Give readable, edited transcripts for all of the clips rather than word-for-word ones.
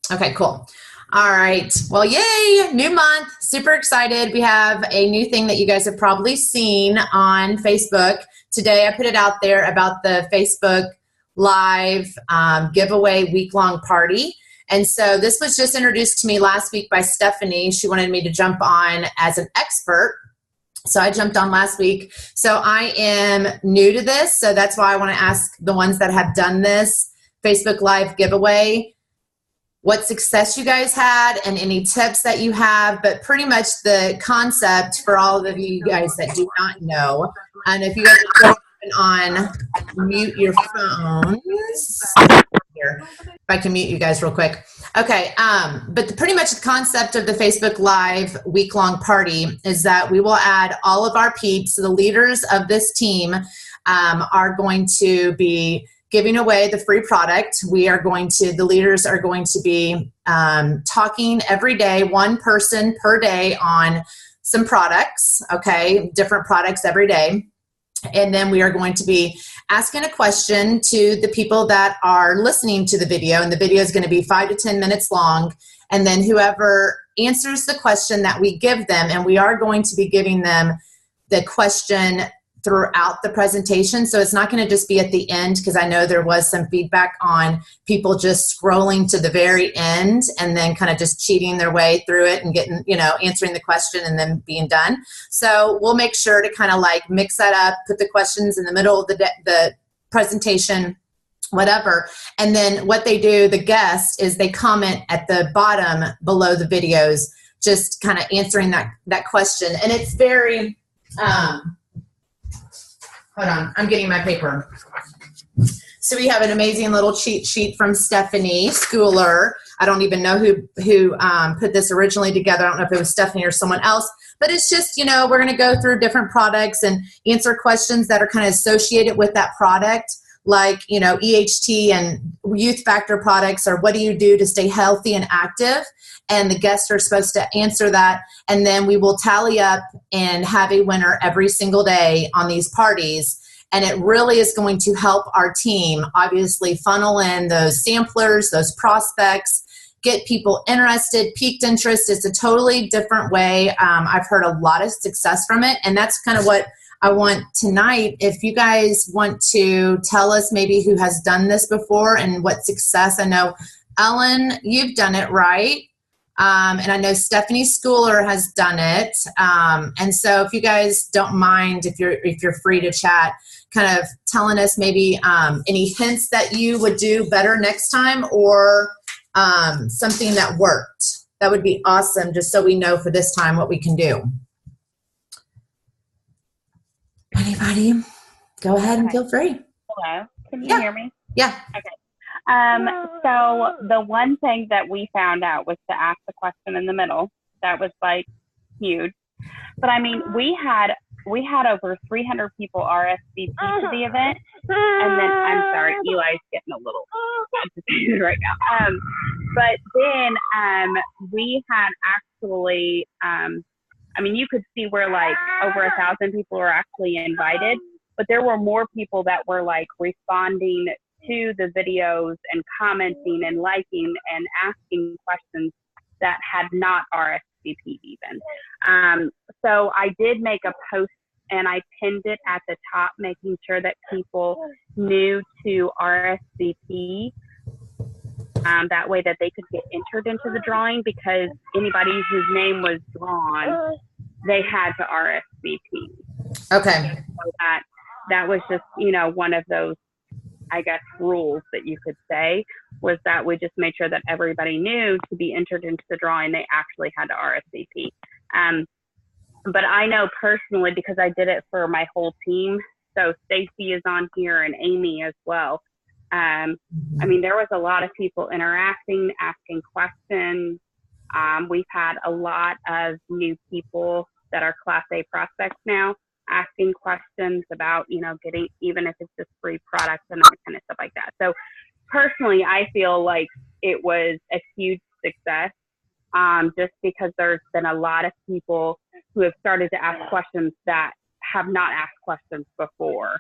Okay, cool. All right. Well, yay, new month. Super excited. We have a new thing that you guys have probably seen on Facebook. Today, I put it out there about the Facebook Live giveaway week-long party. And so this was just introduced to me last week by Stephanie. She wanted me to jump on as an expert. So I jumped on last week. So I am new to this. So that's why I want to ask the ones that have done this Facebook Live giveaway what success you guys had and any tips that you have, but pretty much the concept for all of you guys that do not know. And if you guys go on mute your phones, here, if I can mute you guys real quick. Okay, but pretty much the concept of the Facebook Live week-long party is that we will add all of our peeps, the leaders of this team are going to be giving away the free product. The leaders are going to be talking every day, one person per day on some products, okay, different products every day. And then we are going to be asking a question to the people that are listening to the video, and the video is going to be 5 to 10 minutes long. And then whoever answers the question that we give them, and we are going to be giving them the question throughout the presentation. So it's not going to just be at the end, because I know there was some feedback on people just scrolling to the very end and then kind of just cheating their way through it and getting, answering the question and then being done. So we'll make sure to kind of like mix that up, put the questions in the middle of the presentation, whatever. And then what they do, the guest, is they comment at the bottom below the videos, just kind of answering that question. And it's very, hold on, I'm getting my paper. So we have an amazing little cheat sheet from Stephanie Schooler. I don't even know who put this originally together. I don't know if it was Stephanie or someone else, but it's just, we're going to go through different products and answer questions that are kind of associated with that product, like, EHT and youth factor products, or what do you do to stay healthy and active? And the guests are supposed to answer that. And then we will tally up and have a winner every single day on these parties. And it really is going to help our team, obviously, funnel in those samplers, those prospects, get people interested, piqued interest. It's a totally different way. I've heard a lot of success from it. And that's kind of what I want tonight. If you guys want to tell us maybe who has done this before and what success. I know, Ellen, you've done it, right? And I know Stephanie Schooler has done it. And so if you guys don't mind, if you're free to chat, kind of telling us maybe any hints that you would do better next time, or something that worked. That would be awesome, just so we know for this time what we can do. Anybody? Go ahead and feel free. Hello. Can you hear me? Yeah. Okay. So the one thing that we found out was to ask the question in the middle. That was like huge. But I mean, we had over 300 people RSVP to the event. And then, I'm sorry, Eli's getting a little agitated right now. But then we had actually, you could see where like over 1,000 people were actually invited, but there were more people that were like responding to the videos and commenting and liking and asking questions that had not RSVP'd even. So I did make a post and I pinned it at the top, making sure that people knew to RSVP. That way that they could get entered into the drawing, because anybody whose name was drawn, they had to RSVP. Okay. So that was just, one of those, I guess, rules that you could say, was that we just made sure that everybody knew to be entered into the drawing, they actually had to RSVP. But I know personally, because I did it for my whole team, so Stacy is on here and Amy as well. There was a lot of people interacting, asking questions. We've had a lot of new people that are Class A prospects now asking questions about, getting, even if it's just free products and that kind of stuff like that. So personally, I feel like it was a huge success, just because there's been a lot of people who have started to ask questions that have not asked questions before.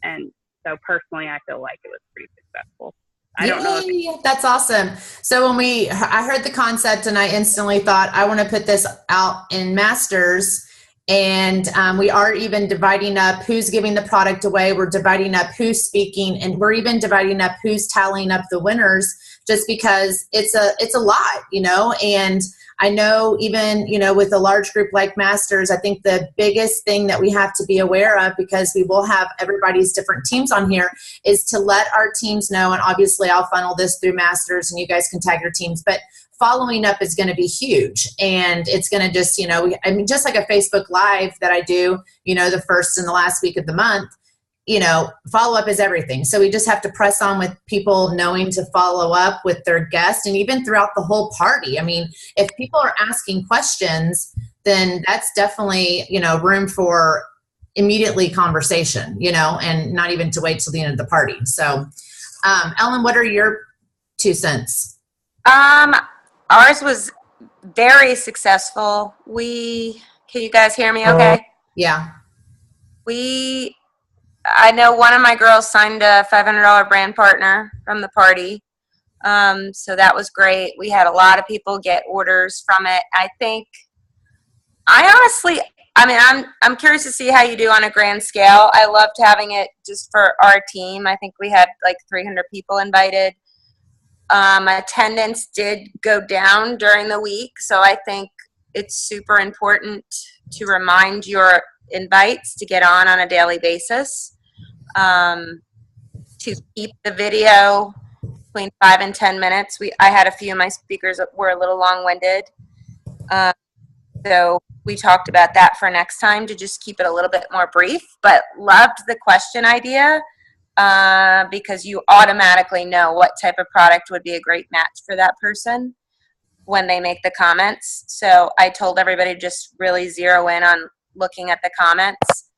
And so personally, I feel like it was pretty successful. I don't know. That's awesome. So I heard the concept and I instantly thought, I want to put this out in Masters. And we are even dividing up who's giving the product away. We're dividing up who's speaking, and we're even dividing up who's tallying up the winners, just because it's a lot, and I know even, with a large group like Masters, I think the biggest thing that we have to be aware of, because we will have everybody's different teams on here, is to let our teams know, and obviously I'll funnel this through Masters and you guys can tag your teams, but following up is going to be huge. And it's going to just, just like a Facebook Live that I do, the first and the last week of the month, follow up is everything. So we just have to press on with people knowing to follow up with their guest, and even throughout the whole party. I mean, if people are asking questions, then that's definitely, room for immediately conversation, and not even to wait till the end of the party. So, Ellen, what are your 2 cents? Ours was very successful. Can you guys hear me okay? Yeah. I know one of my girls signed a $500 brand partner from the party. So that was great. We had a lot of people get orders from it. I'm curious to see how you do on a grand scale. I loved having it just for our team. I think we had like 300 people invited. Attendance did go down during the week, so I think it's super important to remind your invites to get on a daily basis, to keep the video between 5 and 10 minutes. I had a few of my speakers that were a little long-winded, so we talked about that for next time, to just keep it a little bit more brief, but loved the question idea. Because you automatically know what type of product would be a great match for that person when they make the comments. So I told everybody to just really zero in on looking at the comments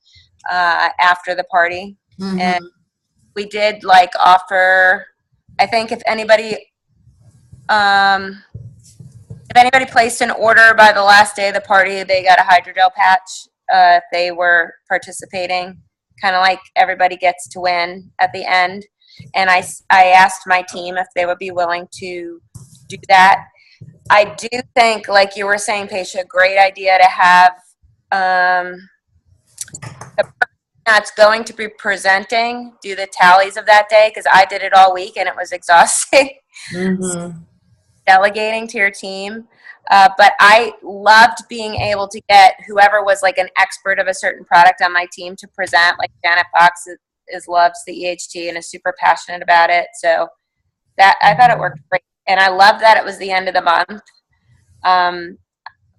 after the party. Mm-hmm. And we did offer, I think if anybody placed an order by the last day of the party, they got a hydrogel patch if they were participating. Kind of like everybody gets to win at the end. And I asked my team if they would be willing to do that. I do think, like you were saying, Paisha, great idea to have the person that's going to be presenting do the tallies of that day, because I did it all week and it was exhausting. Mm-hmm. Delegating to your team. But I loved being able to get whoever was like an expert of a certain product on my team to present. Like Janet Fox loves the EHT and is super passionate about it. So that I thought it worked great. And I love that it was the end of the month.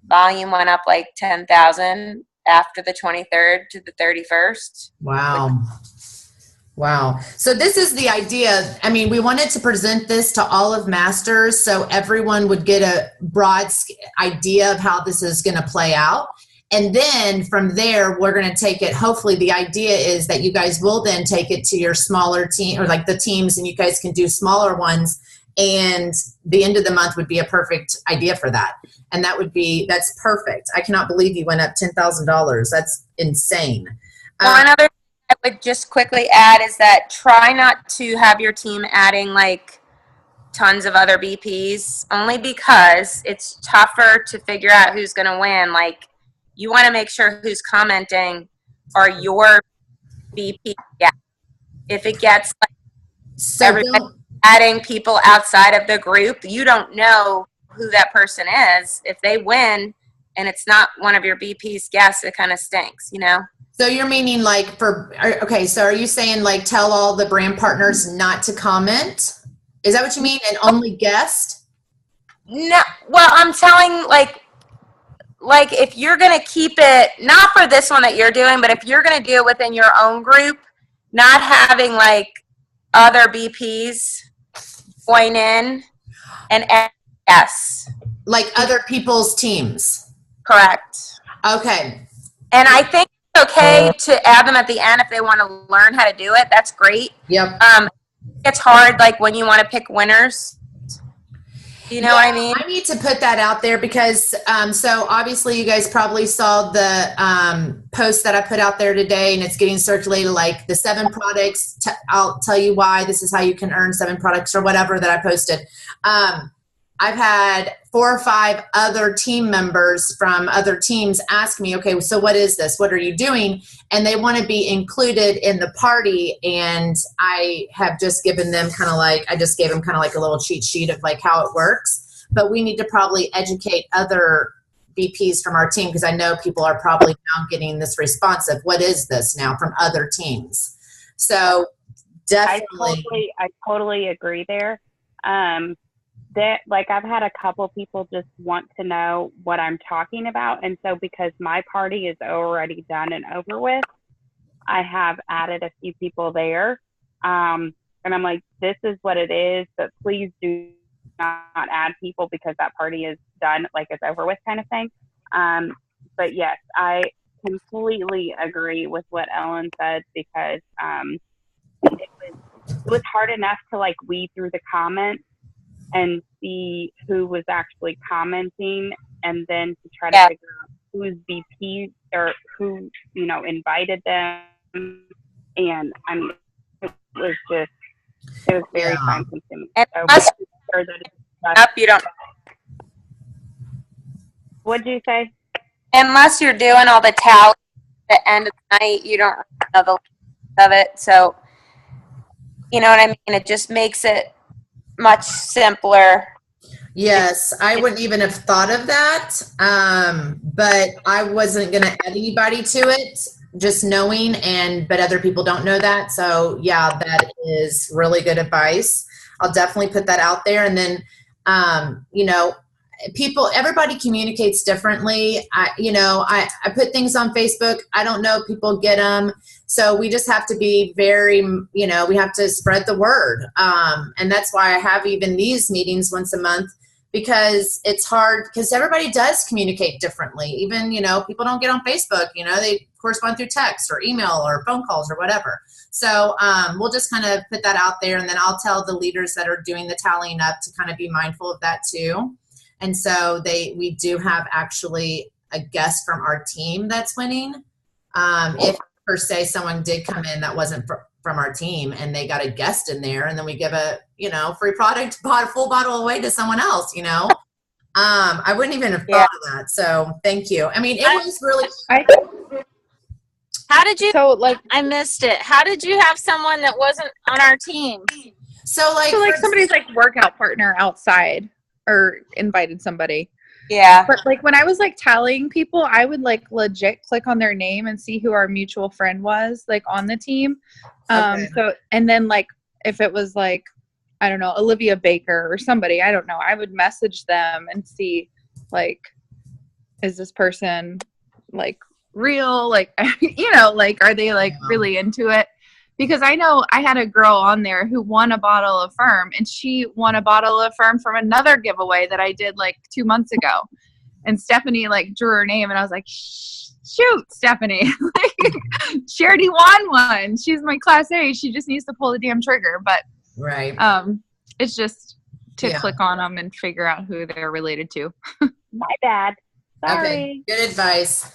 Volume went up like 10,000 after the 23rd to the 31st. Wow. So this is the idea. I mean, we wanted to present this to all of Masters so everyone would get a broad idea of how this is going to play out. And then from there, we're going to take it. Hopefully the idea is that you guys will then take it to your smaller team, or like the teams, and you guys can do smaller ones. And the end of the month would be a perfect idea for that. And that's perfect. I cannot believe you went up $10,000. That's insane. One other I would just quickly add is that try not to have your team adding like tons of other BPs, only because it's tougher to figure out who's going to win. Like, you want to make sure who's commenting are your BP. Yeah. If it gets like everybody adding people outside of the group, you don't know who that person is. If they win and it's not one of your BP's guests, it kind of stinks, So you're meaning so are you saying like tell all the brand partners not to comment? Is that what you mean? And only guest? No, well, I'm telling like if you're going to keep it, not for this one that you're doing, but if you're going to do it within your own group, not having like other BPs join in and yes. Like other people's teams. Correct. Okay. And I think okay to add them at the end if they want to learn how to do it. That's great. Yep. It's hard like when you want to pick winners. You know what I mean? I need to put that out there because, so obviously you guys probably saw the post that I put out there today, and it's getting circulated, like the 7 products. I'll tell you why. This is how you can earn 7 products or whatever that I posted. I've had 4 or 5 other team members from other teams ask me, okay, so what is this? What are you doing? And they want to be included in the party. And I have just given them I just gave them kind of like a little cheat sheet of like how it works. But we need to probably educate other VPs from our team, because I know people are probably now getting this response of what is this now from other teams. So definitely. I totally agree there. That, like, I've had a couple people just want to know what I'm talking about. And so because my party is already done and over with, I have added a few people there. And I'm like, this is what it is, but please do not add people because that party is done, like it's over with kind of thing. But yes, I completely agree with what Ellen said, because it was hard enough to like weed through the comments and see who was actually commenting, and then to try to figure out who's VP or who, you know, invited them. And I mean, it was very time consuming. And you don't. What'd you say? Unless you're doing all the tally at the end of the night, you don't know the length of it. So, you know what I mean? It just makes it much simpler. Yes, I wouldn't even have thought of that, but I wasn't going to add anybody to it, just knowing, but other people don't know that. So yeah, that is really good advice. I'll definitely put that out there. And then, you know, everybody communicates differently. I put things on Facebook. I don't know if people get them. So we just have to be very, you know, we have to spread the word. And that's why I have even these meetings once a month, because it's hard, because everybody does communicate differently. Even, you know, people don't get on Facebook, you know, they correspond through text or email or phone calls or whatever. So we'll just kind of put that out there, and then I'll tell the leaders that are doing the tallying up to kind of be mindful of that too. And so we do have actually a guest from our team that's winning. If per se someone did come in that wasn't from our team and they got a guest in there, and then we give a, you know, free product, full bottle away to someone else, you know. I wouldn't even have thought of that. So thank you. I mean, it was really. How did you? So like, I missed it. How did you have someone that wasn't on our team? So like somebody's like workout partner outside, or invited somebody. Yeah. But like when I was like tallying people, I would like legit click on their name and see who our mutual friend was like on the team. Okay. So, and then like if it was like, I don't know, Olivia Baker or somebody, I don't know, I would message them and see like, is this person like real? Like, you know, like, are they like really into it? Because I know I had a girl on there who won a bottle of Firm, and she won a bottle of Firm from another giveaway that I did like 2 months ago. And Stephanie like drew her name, and I was like, shoot, Stephanie, like, she already won one. She's my class A. She just needs to pull the damn trigger. But right. It's just to click on them and figure out who they're related to. My bad. Sorry. Okay. Good advice.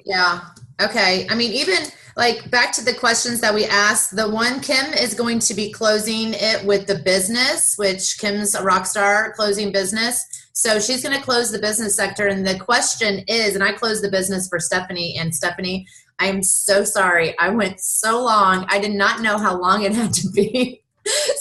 Yeah. Okay. I mean, even like back to the questions that we asked, the one, Kim is going to be closing it with the business, which Kim's a rock star closing business. So she's going to close the business sector. And the question is, and I closed the business for Stephanie, and Stephanie, I'm so sorry. I went so long. I did not know how long it had to be.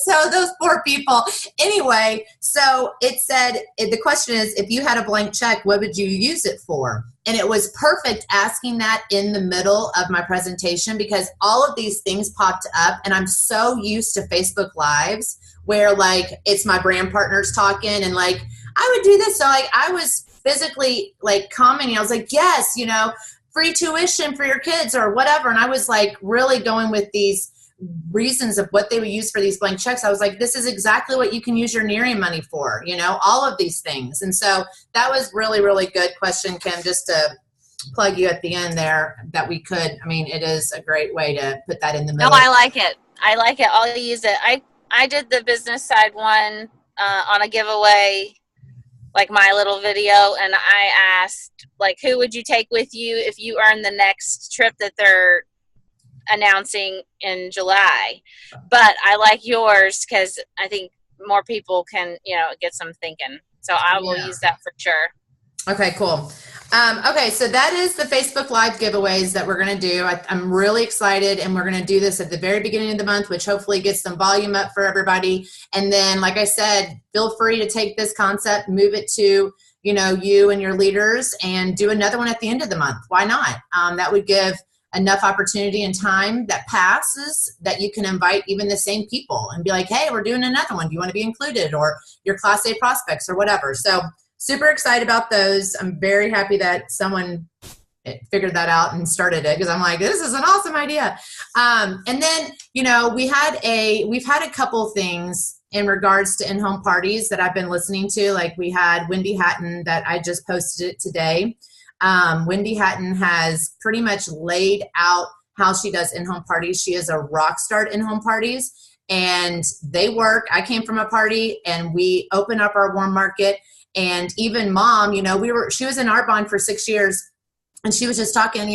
So those poor people. Anyway, so it said, the question is, if you had a blank check, what would you use it for? And it was perfect asking that in the middle of my presentation, because all of these things popped up, and I'm so used to Facebook Lives where like it's my brand partners talking, and like I would do this. So like I was physically like commenting. I was like, yes, you know, free tuition for your kids or whatever. And I was like really going with these reasons of what they would use for these blank checks. I was like, this is exactly what you can use your Nearing money for, you know, all of these things. And so that was really, really good question, Kim, just to plug you at the end there that we could. I mean, it is a great way to put that in the middle. No, I like it. I like it. I'll use it. I did the business side one on a giveaway like my little video, and I asked, like, who would you take with you if you earn the next trip that they're announcing in July? But I like yours because I think more people can, get some thinking. So I will use that for sure. Okay, cool. Okay, so that is the Facebook Live giveaways that we're going to do. I'm really excited, and we're going to do this at the very beginning of the month, which hopefully gets some volume up for everybody. And then, like I said, feel free to take this concept, move it to, you and your leaders, and do another one at the end of the month. Why not? That would give enough opportunity and time that passes that you can invite even the same people and be like, hey, we're doing another one. Do you want to be included? Or your Class A prospects or whatever. So super excited about those. I'm very happy that someone figured that out and started it, because I'm like, this is an awesome idea. And then, we've had a couple things in regards to in-home parties that I've been listening to. Like we had Wendy Hatton that I just posted it today. Wendy Hatton has pretty much laid out how she does in-home parties. She is a rock star at in-home parties, and they work. I came from a party, and we open up our warm market. And even Mom, she was in Arbonne for 6 years, and she was just talking,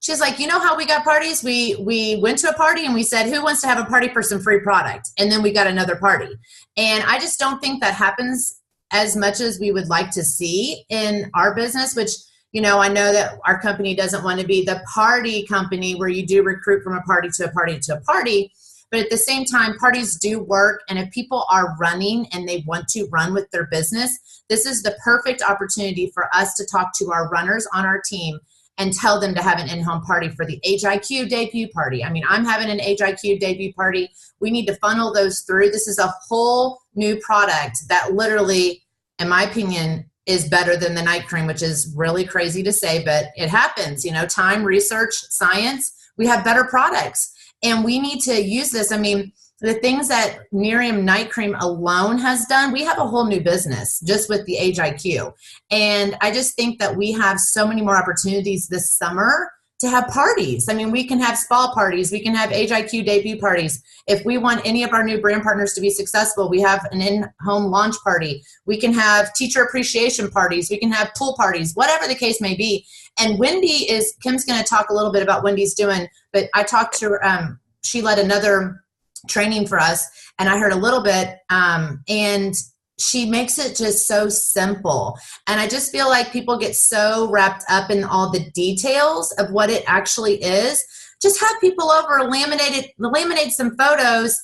she's like, how we got parties? We went to a party and we said, who wants to have a party for some free product? And then we got another party. And I just don't think that happens as much as we would like to see in our business, which, I know that our company doesn't want to be the party company where you do recruit from a party to a party to a party. But at the same time, parties do work. And if people are running and they want to run with their business, this is the perfect opportunity for us to talk to our runners on our team and tell them to have an in-home party for the Age IQ debut party. I mean, I'm having an Age IQ debut party. We need to funnel those through. This is a whole new product that literally, in my opinion, is better than the night cream, which is really crazy to say, but it happens. Time, research, science, we have better products. And we need to use this. I mean, the things that Miriam Night Cream alone has done, we have a whole new business just with the Age IQ. And I just think that we have so many more opportunities this summer to have parties. I mean, we can have spa parties. We can have Age IQ debut parties. If we want any of our new brand partners to be successful, we have an in-home launch party. We can have teacher appreciation parties. We can have pool parties, whatever the case may be. And Kim's going to talk a little bit about Wendy's doing, but I talked to her, she led another training for us, and I heard a little bit, and she makes it just so simple. And I just feel like people get so wrapped up in all the details of what it actually is. Just have people over, laminate some photos,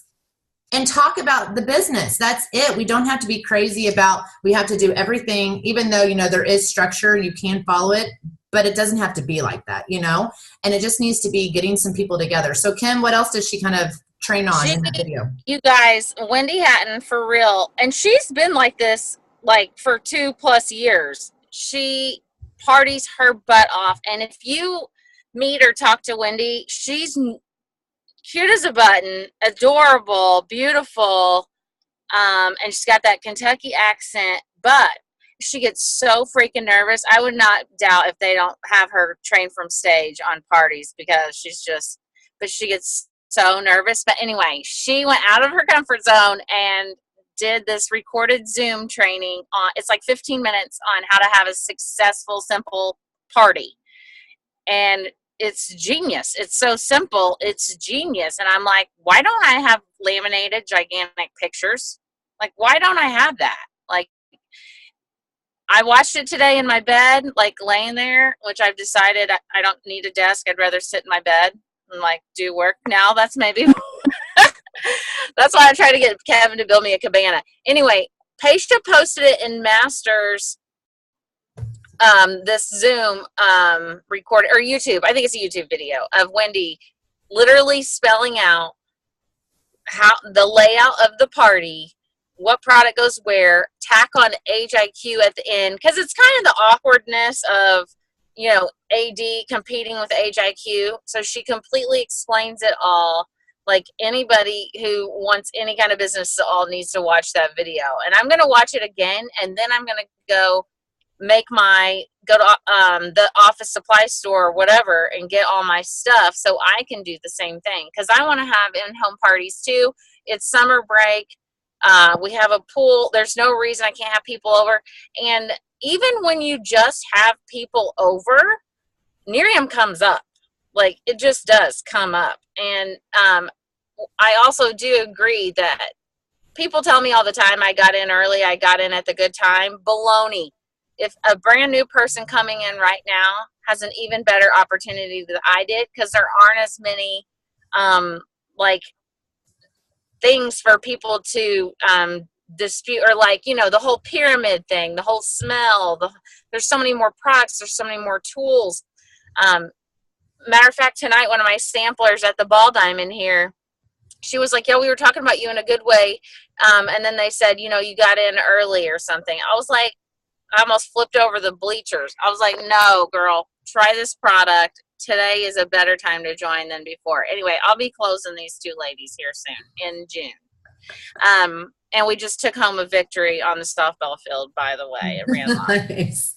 and talk about the business. That's it. We don't have to be crazy about, we have to do everything, even though, there is structure and you can follow it, but it doesn't have to be like that, and it just needs to be getting some people together. So Kim, what else does she kind of train on in that video? You guys, Wendy Hatton, for real. And she's been like this, for 2+ years. She parties her butt off. And if you meet or talk to Wendy, she's cute as a button, adorable, beautiful. And she's got that Kentucky accent, but she gets so freaking nervous. I would not doubt if they don't have her trained from stage on parties, because she gets so nervous. But anyway, she went out of her comfort zone and did this recorded Zoom training on, it's like 15 minutes on how to have a successful, simple party. And it's genius. It's so simple. It's genius. And I'm like, why don't I have laminated gigantic pictures? Like, why don't I have that? Like, I watched it today in my bed, laying there, which I've decided I don't need a desk. I'd rather sit in my bed and do work now. That's maybe that's why I try to get Kevin to build me a cabana. Anyway, Paisha posted it in Masters, this Zoom record, or YouTube. I think it's a YouTube video of Wendy literally spelling out how the layout of the party, what product goes where, tack on Age IQ at the end, because it's kind of the awkwardness of, AD competing with Age IQ. So she completely explains it all. Like, anybody who wants any kind of business at all needs to watch that video. And I'm going to watch it again, and then I'm going to go to the office supply store or whatever and get all my stuff so I can do the same thing, because I want to have in-home parties too. It's summer break. We have a pool. There's no reason I can't have people over. And even when you just have people over, Miriam comes up. Like, it just does come up. And I also do agree that people tell me all the time, I got in early, I got in at the good time. Baloney. If a brand new person coming in right now has an even better opportunity than I did, because there aren't as many like things for people to dispute, or like, you know, the whole pyramid thing, the whole smell, there's so many more products, there's so many more tools. Matter of fact, tonight, one of my samplers at the Ball Diamond here, she was like, yeah, we were talking about you in a good way. And then they said, you know, you got in early or something. I was like, I almost flipped over the bleachers. I was like, no, girl, try this product. Today is a better time to join than before. Anyway, I'll be closing these two ladies here soon in June. And we just took home a victory on the softball field, by the way. It ran long. Nice.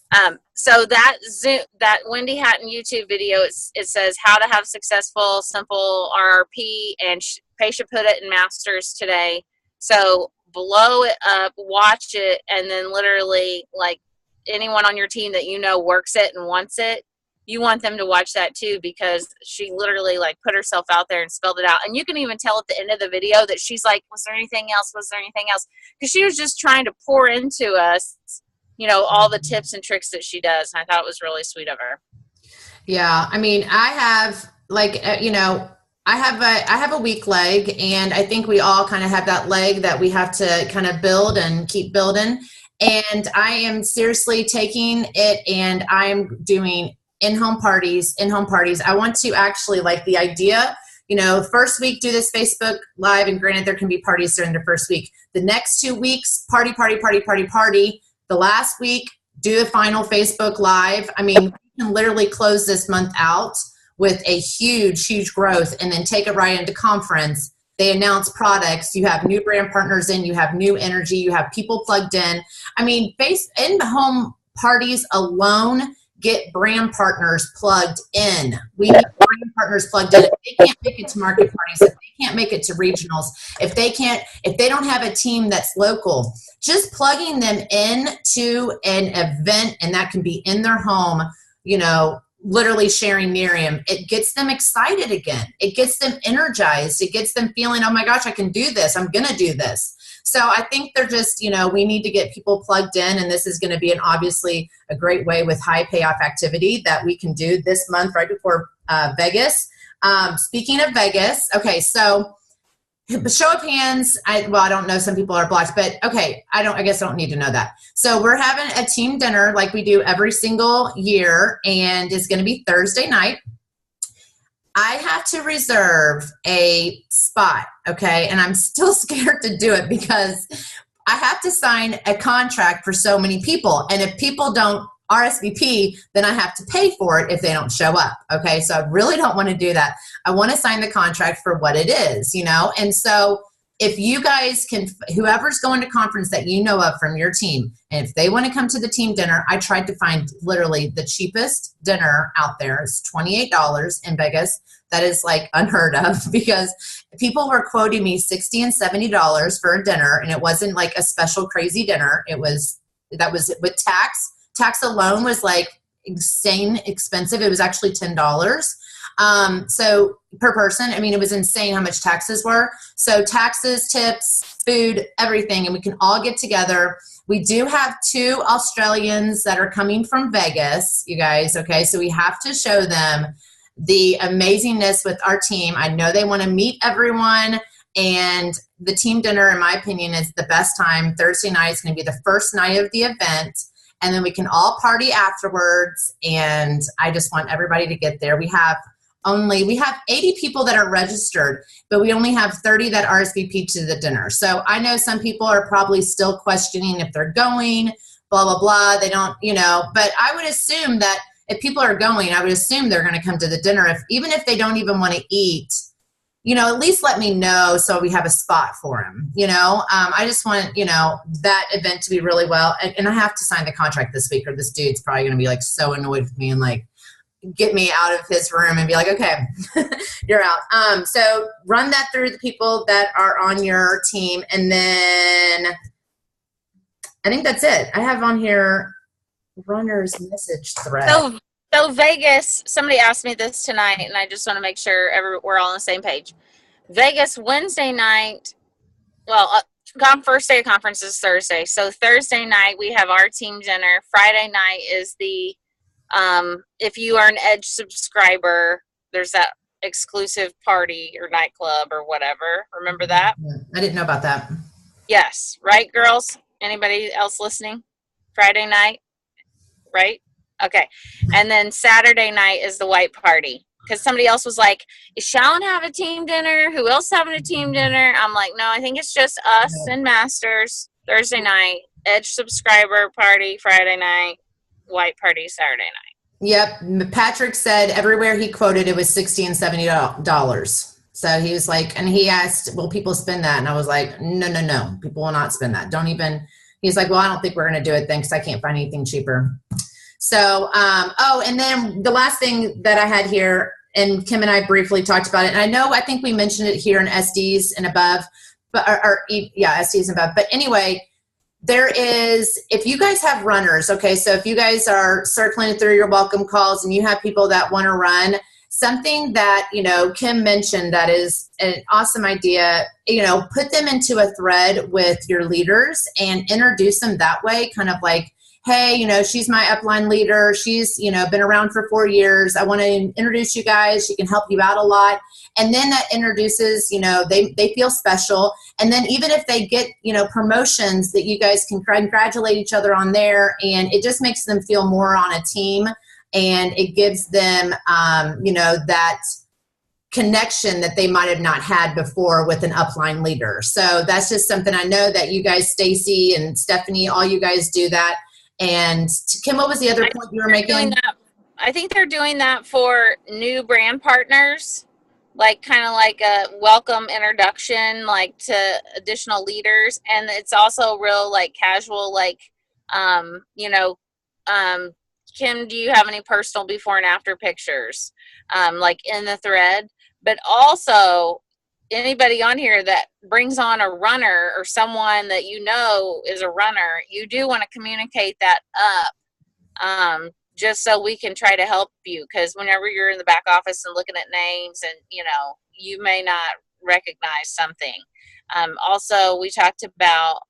So that Wendy Hatton YouTube video, it says how to have successful, simple RRP, and Paisha put it in Masters today. So blow it up, watch it, and then literally, like, anyone on your team that you know works it and wants it, you want them to watch that too, because she literally, like, put herself out there and spelled it out. And you can even tell at the end of the video that she's like, was there anything else? Was there anything else? Because she was just trying to pour into us, you know, all the tips and tricks that she does. And I thought it was really sweet of her. Yeah. I mean, I have, like, you know, I have a weak leg, and I think we all kind of have that leg that we have to kind of build and keep building. And I am seriously taking it, and I am doing in-home parties. I want to actually, like, the idea, you know, first week do this Facebook Live, and granted there can be parties during the first week. The next 2 weeks, party. The last week, do the final Facebook Live. I mean, we can literally close this month out with a huge growth, and then take it right into conference. They announce products. You have new brand partners in. You have new energy. You have people plugged in. I mean, in-home parties alone get brand partners plugged in. We need brand partners plugged in. If they can't make it to market parties, if they can't make it to regionals, if they don't have a team that's local, just plugging them in to an event, and that can be in their home, you know, literally sharing Miriam, it gets them excited again. It gets them energized. It gets them feeling, oh my gosh, I can do this. I'm going to do this. So I think they're just, you know, we need to get people plugged in, and this is going to be obviously a great way with high payoff activity that we can do this month right before Vegas. Speaking of Vegas, okay, so show of hands, I don't know, some people are blocked, but okay, I guess I don't need to know that. So we're having a team dinner like we do every single year, and it's going to be Thursday night. I have to reserve a spot, okay? And I'm still scared to do it because I have to sign a contract for so many people. And if people don't RSVP, then I have to pay for it if they don't show up, okay? So I really don't want to do that. I want to sign the contract for what it is, you know? And so if you guys can, whoever's going to conference that you know of from your team, and if they want to come to the team dinner, I tried to find literally the cheapest dinner out there. It's $28 in Vegas. That is like unheard of, because people were quoting me $60 and $70 for a dinner, and it wasn't like a special crazy dinner. That was with tax. Tax alone was like insane expensive. It was actually $10. So per person, I mean, it was insane how much taxes were. So taxes, tips, food, everything, and we can all get together. We do have 2 Australians that are coming from Vegas, you guys, okay? So we have to show them the amazingness with our team. I know they want to meet everyone, and the team dinner, in my opinion, is the best time. Thursday night is going to be the first night of the event, and then we can all party afterwards, and I just want everybody to get there. We have 80 people that are registered, but we only have 30 that RSVP to the dinner. So I know some people are probably still questioning if they're going, blah, blah, blah. They don't, you know, but I would assume that if people are going, I would assume they're going to come to the dinner. Even if they don't even want to eat, you know, at least let me know so we have a spot for them, you know. I just want, you know, that event to be really well. And I have to sign the contract this week, or this dude's probably going to be like so annoyed with me and like, get me out of his room and be like, okay, you're out. So run that through the people that are on your team. And then I think that's it. I have on here runner's message thread. So Vegas, somebody asked me this tonight, and I just want to make sure we're all on the same page. Vegas Wednesday night, well, first day of conference is Thursday. So Thursday night we have our team dinner. Friday night is the if you are an Edge subscriber, there's that exclusive party or nightclub or whatever. Remember that? I didn't know about that. Yes, right, girls? Anybody else listening? Friday night, right? Okay. And then Saturday night is the white party. Because somebody else was like, is Shallon have a team dinner? Who else having a team dinner? I'm like, no, I think it's just us and Masters. Thursday night, Edge subscriber party Friday night, white party Saturday night. Yep. Patrick said everywhere he quoted it was $60 and $70. So he was like, and he asked, will people spend that? And I was like, no, people will not spend that. Don't even, he's like, well, I don't think we're going to do it then because I can't find anything cheaper. So, and then the last thing that I had here, and Kim and I briefly talked about it, and I think we mentioned it here in SDs and above, but SDs and above. But anyway, there is, if you guys have runners, okay, so if you guys are circling through your welcome calls and you have people that want to run, something that, Kim mentioned that is an awesome idea, put them into a thread with your leaders and introduce them that way, kind of like, hey, she's my upline leader. She's, been around for 4 years. I want to introduce you guys. She can help you out a lot. And then that introduces, they feel special. And then even if they get, promotions, that you guys can congratulate each other on there. And it just makes them feel more on a team. And it gives them, that connection that they might have not had before with an upline leader. So that's just something I know that you guys, Stacy and Stephanie, all you guys do that. And Kim, what was the other point you were making? I think they're doing that for new brand partners, like kind of like a welcome introduction, like to additional leaders. And it's also real like casual, like, Kim, do you have any personal before and after pictures, like in the thread? But also anybody on here that brings on a runner or someone that is a runner, you do want to communicate that up, just so we can try to help you, because whenever you're in the back office and looking at names and you may not recognize something. Also, we talked about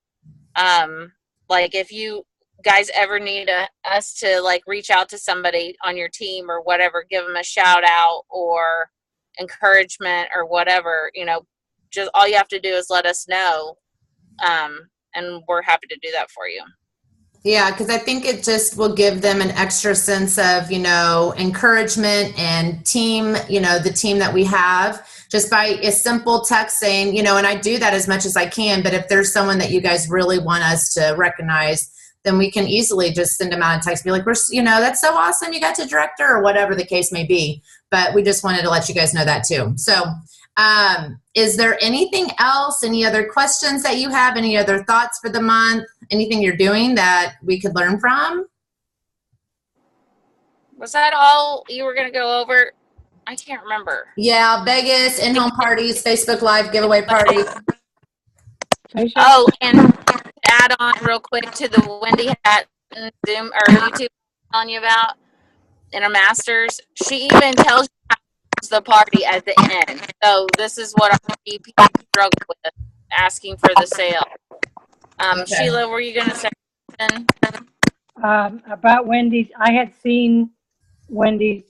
like if you guys ever need us to like reach out to somebody on your team or whatever, give them a shout out or encouragement or whatever, just all you have to do is let us know, and we're happy to do that for you. Yeah, because I think it just will give them an extra sense of, encouragement and team, the team that we have, just by a simple text saying, and I do that as much as I can, but if there's someone that you guys really want us to recognize, then we can easily just send them out a text, be like, that's so awesome, you got to director, or whatever the case may be. But we just wanted to let you guys know that too. So is there anything else, any other questions that you have, any other thoughts for the month, anything you're doing that we could learn from? Was that all you were going to go over? I can't remember. Yeah, Vegas, in-home parties, Facebook Live giveaway party. Oh, and add on real quick to the Wendy Hatton Zoom or YouTube telling you about in her masters, she even tells you how to use the party at the end. So this is what our VP struggled with, asking for the sale. Okay. Sheila, were you going to say something? About Wendy's, I had seen Wendy's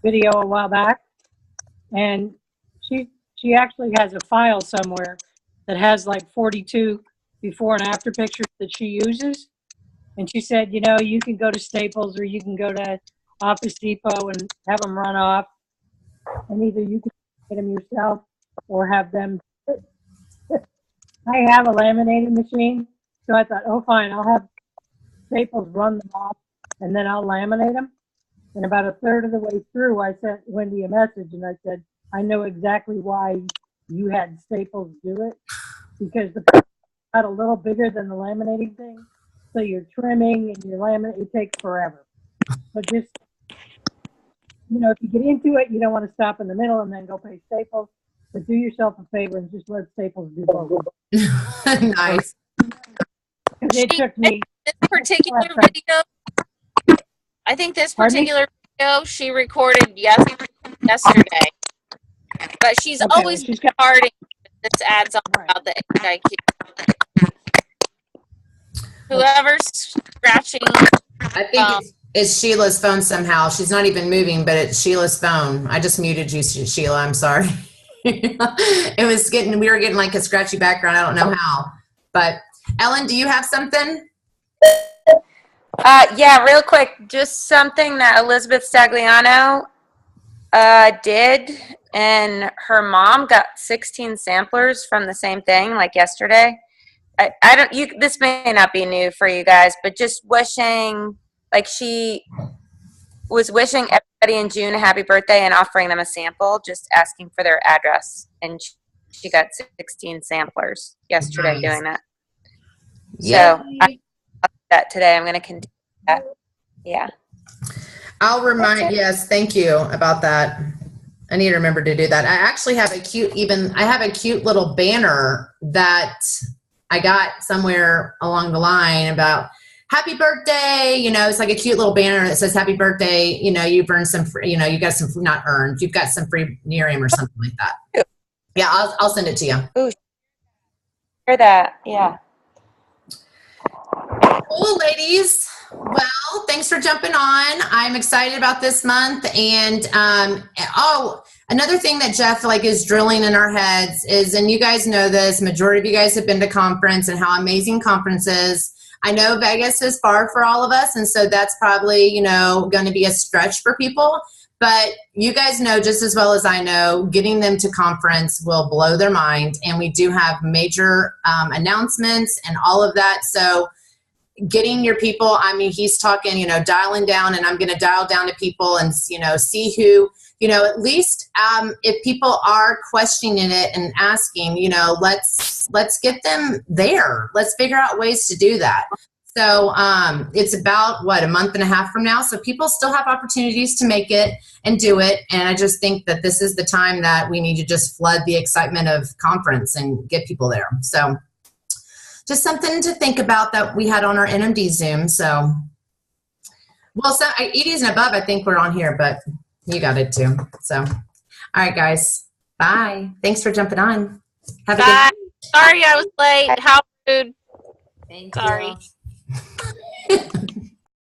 video a while back, and she actually has a file somewhere that has like 42 before and after pictures that she uses. And she said, you can go to Staples or you can go to Office Depot and have them run off, and either you can get them yourself or have them. I have a laminating machine, so I thought, oh fine, I'll have Staples run them off and then I'll laminate them. And about a third of the way through, I sent Wendy a message and I said, I know exactly why you had Staples do it, because the paper got a little bigger than the laminating thing, so you're trimming and your laminate, it takes forever. So just if you get into it, you don't want to stop in the middle and then go pay Staples. But do yourself a favor and just let Staples do both. Nice. Because it took me. This particular video, I think this Pardon me? particular video she recorded yesterday. But she's Okay, always well, she's got. starting this adds on Right. about the HIQ. Whoever's scratching, I think it's Sheila's phone somehow. She's not even moving, but it's Sheila's phone. I just muted you, Sheila. I'm sorry. It was we were getting like a scratchy background. I don't know how. But Ellen, do you have something? Yeah, real quick, just something that Elizabeth Stagliano did, and her mom got 16 samplers from the same thing, like yesterday. I don't. This may not be new for you guys, but just wishing, like she was wishing everybody in June a happy birthday and offering them a sample, just asking for their address, and she got 16 samplers yesterday Nice. doing that. Yeah. So I that today. I'm going to continue that. Yeah. I'll remind, yes, thank you about that. I need to remember to do that. I actually have a cute little banner that I got somewhere along the line about happy birthday. It's like a cute little banner that says happy birthday. You've earned some free, you got some, not earned, you've got some free Nerium or something like that. Yeah, I'll send it to you. Ooh, hear that. Yeah. Cool, ladies. Well, thanks for jumping on. I'm excited about this month. And another thing that Jeff is drilling in our heads is, and you guys know this, majority of you guys have been to conference and how amazing conference is. I know Vegas is far for all of us, and so that's probably going to be a stretch for people. But you guys know just as well as I know, getting them to conference will blow their mind. And we do have major announcements and all of that. So getting your people, he's talking, dialing down, and I'm going to dial down to people and, see who, at least if people are questioning it and asking, let's get them there. Let's figure out ways to do that. So it's about, a month and a half from now. So people still have opportunities to make it and do it. And I just think that this is the time that we need to just flood the excitement of conference and get people there. So just something to think about that we had on our NMD Zoom. So, EDs and above, I think we're on here, but you got it too. So, all right, guys. Bye. Thanks for jumping on. Have a bye. good Sorry I was late. How rude. Thank Sorry. you.